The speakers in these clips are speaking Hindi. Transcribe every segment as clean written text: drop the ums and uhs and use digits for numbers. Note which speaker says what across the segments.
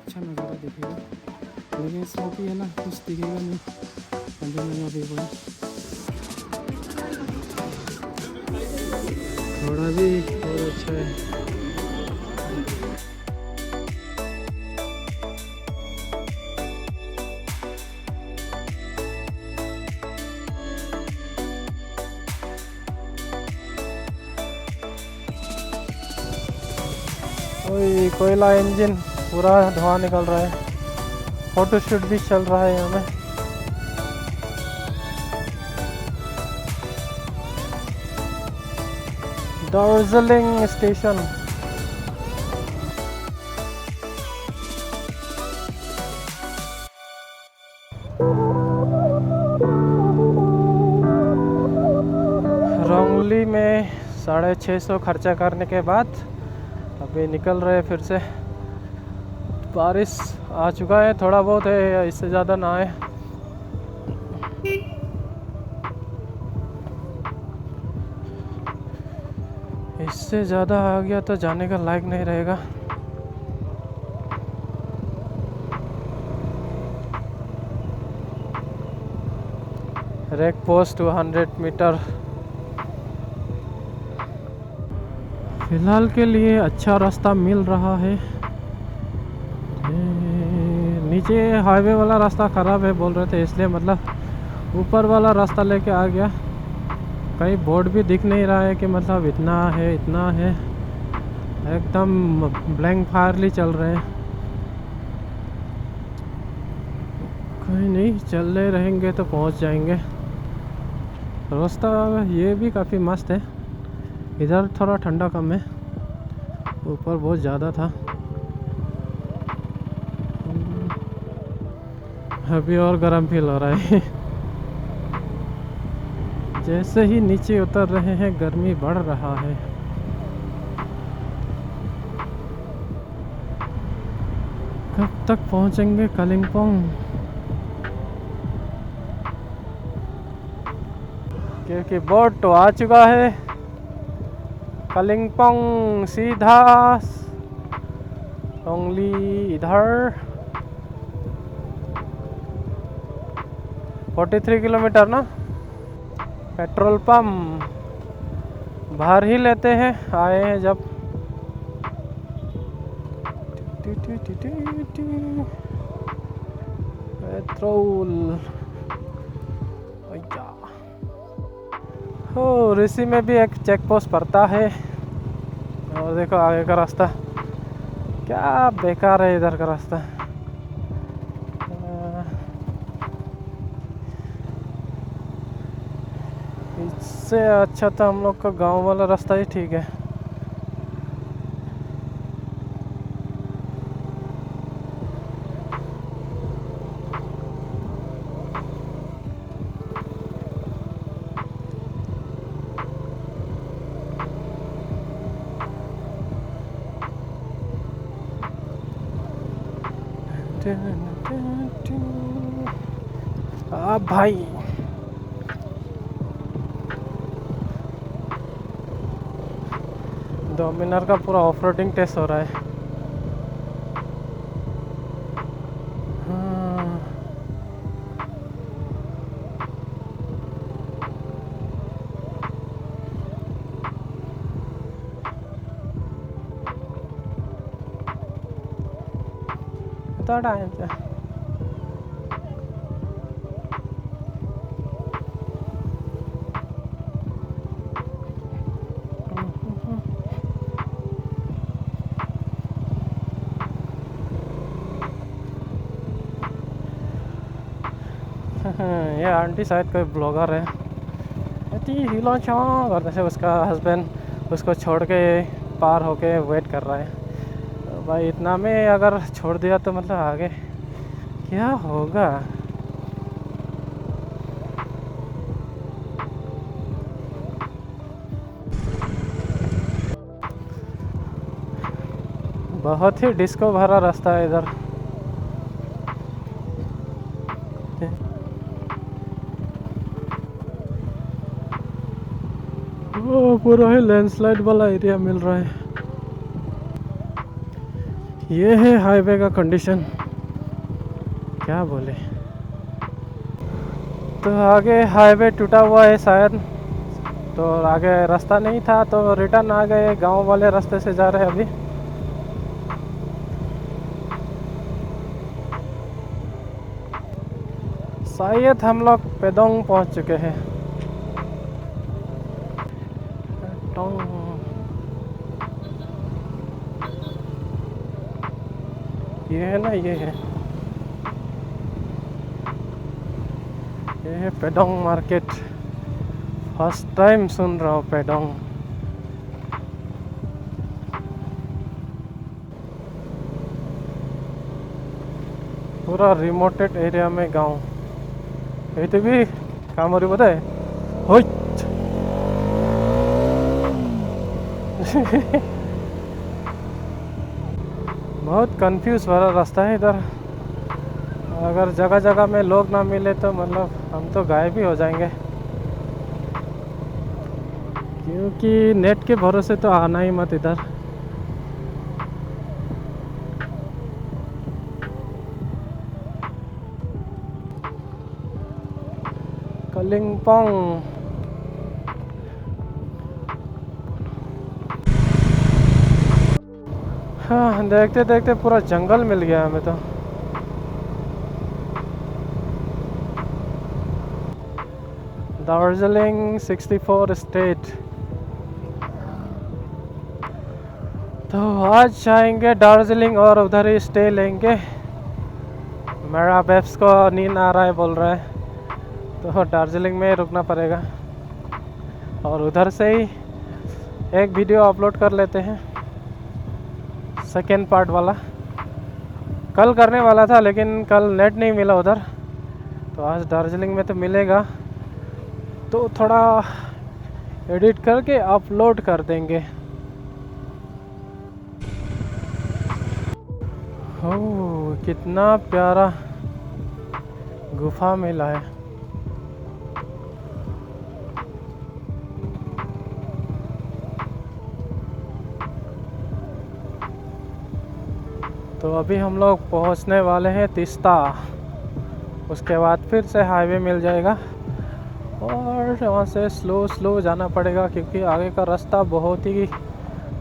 Speaker 1: अच्छा नज़ारा दिखेगा, लेकिन स्मोकी है ना, कुछ दिखेगा नहीं अंजुमन व्यू में। थोड़ा भी और अच्छा है। वही कोयला इंजन पूरा धुआं निकल रहा है। फोटोशूट भी चल रहा है यहाँ में। दार्जिलिंग स्टेशन। रोंगली में 650 खर्चा करने के बाद अभी निकल रहे फिर से। बारिश आ चुका है, थोड़ा बहुत है, इससे ज़्यादा ना है। इससे ज़्यादा आ गया तो जाने का लायक नहीं रहेगा। Rake post 200 metre. फिलहाल के लिए अच्छा रास्ता मिल रहा है। नीचे हाईवे वाला रास्ता ख़राब है बोल रहे थे, इसलिए मतलब ऊपर वाला रास्ता लेके आ गया। कहीं बोर्ड भी दिख नहीं रहा है कि मतलब इतना है इतना है, एकदम ब्लैंक फायरली चल रहे हैं। कहीं नहीं, चलते रहेंगे तो पहुंच जाएंगे। रास्ता ये भी काफ़ी मस्त है। इधर थोड़ा ठंडा कम है, ऊपर बहुत ज़्यादा था। अभी और गर्म फील हो रहा है। जैसे ही नीचे उतर रहे हैं गर्मी बढ़ रहा है। कब तक पहुंचेंगे कालिम्पोंग? क्योंकि बोट तो आ चुका है। कालिम्पोंग सीधा रोंगली इधर 43 किलोमीटर ना। पेट्रोल पंप बाहर ही लेते हैं, आए हैं जब। पेट्रोल हो। ऋषि में भी एक चेक पोस्ट पड़ता है। और देखो आगे का रास्ता क्या बेकार है, इधर का रास्ता। इससे अच्छा तो हम लोग का गांव वाला रास्ता ही ठीक है। भाई डोमिनार का पूरा ऑफ रोडिंग टेस्ट हो रहा है। टाइम पे ये आंटी शायद कोई ब्लॉगर है। हिलो छो करने से उसका हस्बैंड उसको छोड़ के पार होके वेट कर रहा है। तो भाई इतना में अगर छोड़ दिया तो मतलब आगे क्या होगा। बहुत ही डिस्को भरा रास्ता है इधर। वो पूरा ही लैंडस्लाइड वाला एरिया मिल रहा है। ये है हाईवे का कंडीशन, क्या बोले। तो आगे हाईवे टूटा हुआ है शायद, तो आगे रास्ता नहीं था तो रिटर्न आ गए, गांव वाले रास्ते से जा रहे हैं अभी। शायद हम लोग पेडोंग पहुंच चुके हैं। पेडोंग, ये है ना, ये है पेडोंग मार्केट। फर्स्ट टाइम सुन रहा हूँ पेडोंग। पूरा रिमोटेड एरिया में गांव। ये भी काम बताए हो। बहुत कंफ्यूज वाला रास्ता है इधर। अगर जगह जगह में लोग ना मिले तो मतलब हम तो गायब ही हो जाएंगे, क्योंकि नेट के भरोसे तो आना ही मत इधर। कलिम्पोंग, हाँ देखते देखते पूरा जंगल मिल गया हमें तो। दार्जिलिंग 64 स्टेट। तो आज जाएंगे दार्जिलिंग और उधर ही स्टे लेंगे। मेरा बेब्स को नींद आ रहा है बोल रहा है, तो दार्जिलिंग में रुकना पड़ेगा और उधर से ही एक वीडियो अपलोड कर लेते हैं, सेकेंड पार्ट वाला। कल करने वाला था लेकिन कल नेट नहीं मिला उधर, तो आज दार्जिलिंग में तो मिलेगा, तो थोड़ा एडिट करके अपलोड कर देंगे। ओह कितना प्यारा गुफा मिला है। तो अभी हम लोग पहुंचने वाले हैं तीस्ता। उसके बाद फिर से हाईवे मिल जाएगा और वहाँ से स्लो जाना पड़ेगा, क्योंकि आगे का रास्ता बहुत ही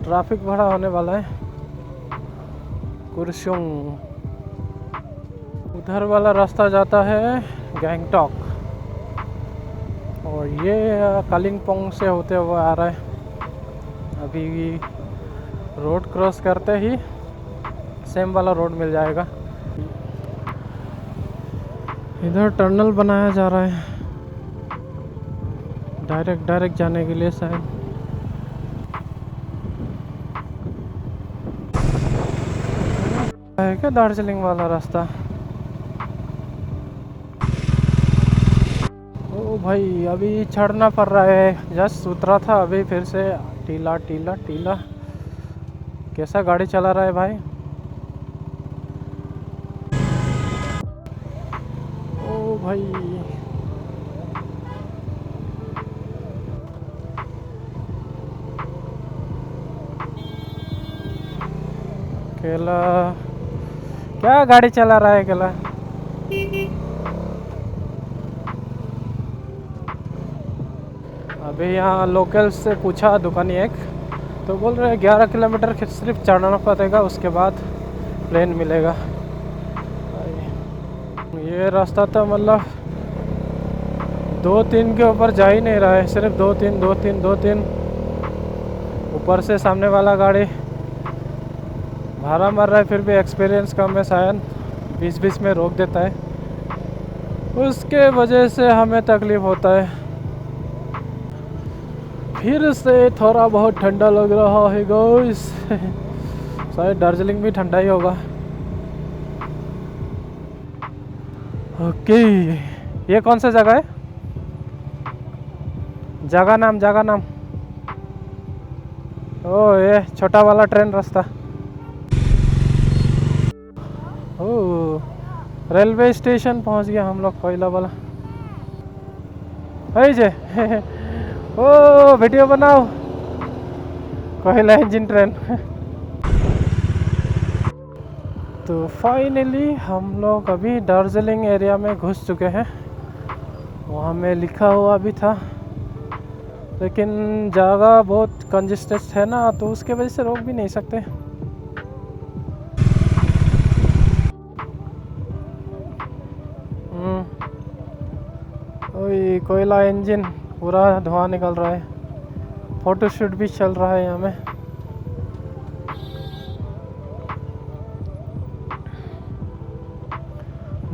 Speaker 1: ट्रैफिक भरा होने वाला है। कुर्शुंग, उधर वाला रास्ता जाता है गैंगटॉक, और ये कालिम्पोंग से होते हुए आ रहा है। अभी रोड क्रॉस करते ही सेम वाला रोड मिल जाएगा। इधर टनल बनाया जा रहा है डायरेक्ट जाने के लिए शायद। है क्या दार्जिलिंग वाला रास्ता? ओ भाई अभी चढ़ना पड़ रहा है, जस्ट उतरा था अभी फिर से टीला टीला टीला। कैसा गाड़ी चला रहा है भाई। ओ भाई केला, क्या गाड़ी चला रहा है केला। अभी यहाँ लोकल से पूछा दुकानी एक, तो बोल रहे 11 किलोमीटर सिर्फ चढ़ना पड़ेगा, उसके बाद प्लेन मिलेगा। ये रास्ता तो मतलब 2-3 के ऊपर जा ही नहीं रहा है, सिर्फ 2-3। ऊपर से सामने वाला गाड़ी भाड़ा मार रहा है, फिर भी एक्सपीरियंस कम है, शायद बीच में रोक देता है, उसके वजह से हमें तकलीफ होता है। फिर से थोड़ा बहुत ठंडा लग रहा है गाइस। शायद दार्जिलिंग भी ठंडा ही होगा। ओके, ये कौन सा जगह है? जगह नाम ओ ये छोटा वाला ट्रेन रास्ता। ओ रेलवे स्टेशन पहुंच गया हम लोग, कोयला वाला। जे ओ वीडियो बनाओ, कोयला इंजन ट्रेन। तो फाइनली हम लोग अभी दार्जिलिंग एरिया में घुस चुके हैं। वहाँ में लिखा हुआ भी था, लेकिन जगह बहुत कंजेस्टेड है ना, तो उसके वजह से रोक भी नहीं सकते। ओए कोयला इंजन पूरा धुआं निकल रहा है। फोटोशूट भी चल रहा है यहाँ में।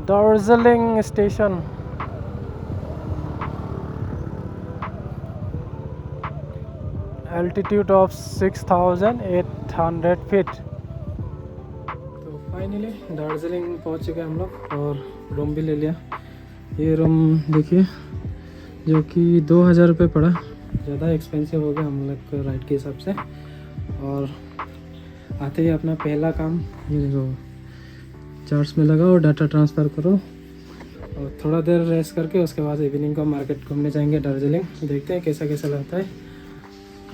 Speaker 1: Darjeeling station. Altitude of 6800 feet. तो फाइनली दार्जिलिंग पहुँच चुके हम लोग और रूम भी ले लिया। ये रूम देखिए, जो कि 2000 रुपये पड़ा। ज़्यादा एक्सपेंसिव हो गया हम लोग को राइड के हिसाब से। और आते ही अपना पहला काम ये देखो, चार्ज में लगाओ, डाटा ट्रांसफ़र करो और थोड़ा देर रेस्ट करके उसके बाद इवनिंग को मार्केट घूमने जाएंगे दार्जिलिंग। देखते हैं कैसा कैसा लगता है।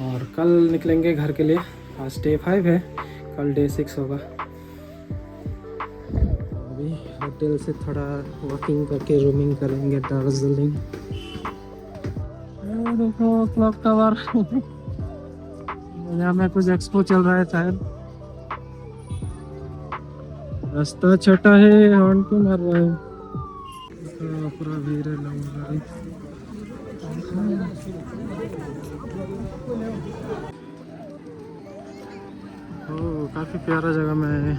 Speaker 1: और कल निकलेंगे घर के लिए। आज डे 5 है, कल डे 6 होगा। अभी होटल से थोड़ा वॉकिंग करके रूमिंग करेंगे दार्जिलिंग। देखो क्लॉक टावर। यहाँ में कुछ एक्सपो चल रहा है शायद। रास्ता छोटा है, हॉर्न क्यों मार रहा है? पूरा भीड़ है लोगों। ओह काफ़ी प्यारा जगह में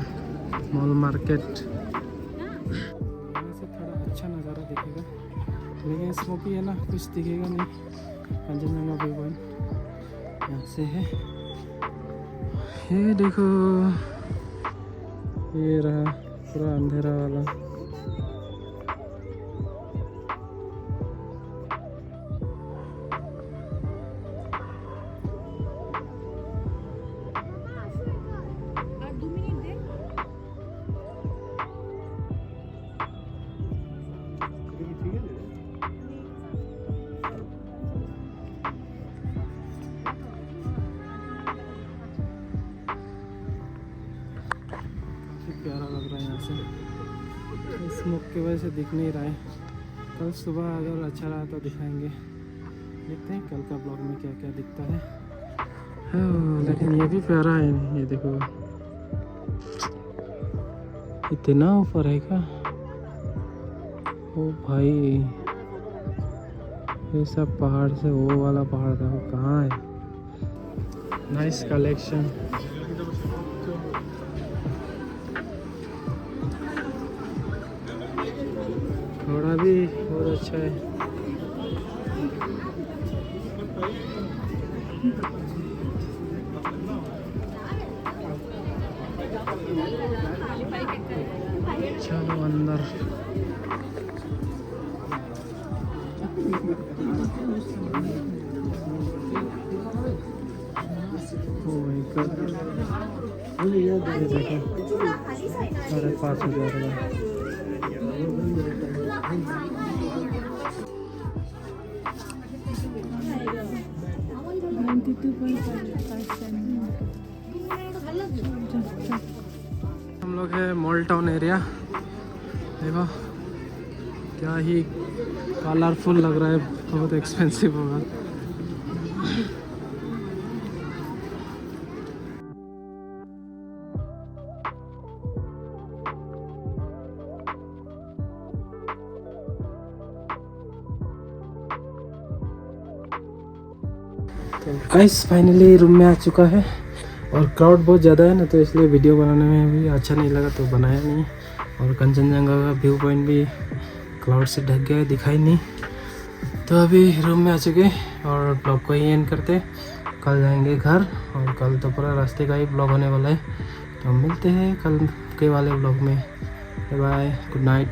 Speaker 1: मॉल मार्केट। यहाँ से थोड़ा अच्छा नज़ारा दिखेगा, लेकिन स्मोकी है ना, कुछ दिखेगा नहीं। कंचनजंगा व्यू पॉइंट यहाँ से है। ये देखो, ये रहा पूरा अंधेरा वाला। प्यारा लग रहा है यहाँ से। स्मोक की वजह से दिख नहीं रहा है। कल सुबह अगर अच्छा रहा तो दिखाएंगे। देखते हैं कल का ब्लॉग में क्या क्या दिखता है। लेकिन ये भी प्यारा है, ये देखो इतना ऊपर है क्या? ओ भाई, ये सब पहाड़ से वो वाला पहाड़ था, वो कहाँ है? Nice collection. घोड़ा भी बहुत अच्छा है। चलो अंदर। ये देखो 5,500 का। हम लोग है मॉल टाउन एरिया। देखो क्या ही कलरफुल लग रहा है, बहुत एक्सपेंसिव होगा। तो गाइस फाइनली रूम में आ चुका है और क्राउड बहुत ज़्यादा है ना, तो इसलिए वीडियो बनाने में भी अच्छा नहीं लगा, तो बनाया नहीं। और कंचनजंगा का व्यू पॉइंट भी क्लाउड से ढक गया है, दिखाई नहीं। तो अभी रूम में आ चुके और ब्लॉग को ही एंड करते। कल जाएंगे घर और कल तो पूरा रास्ते का ही ब्लॉग होने वाला है। तो मिलते हैं कल के वाले ब्लॉग में। Bye bye, good night.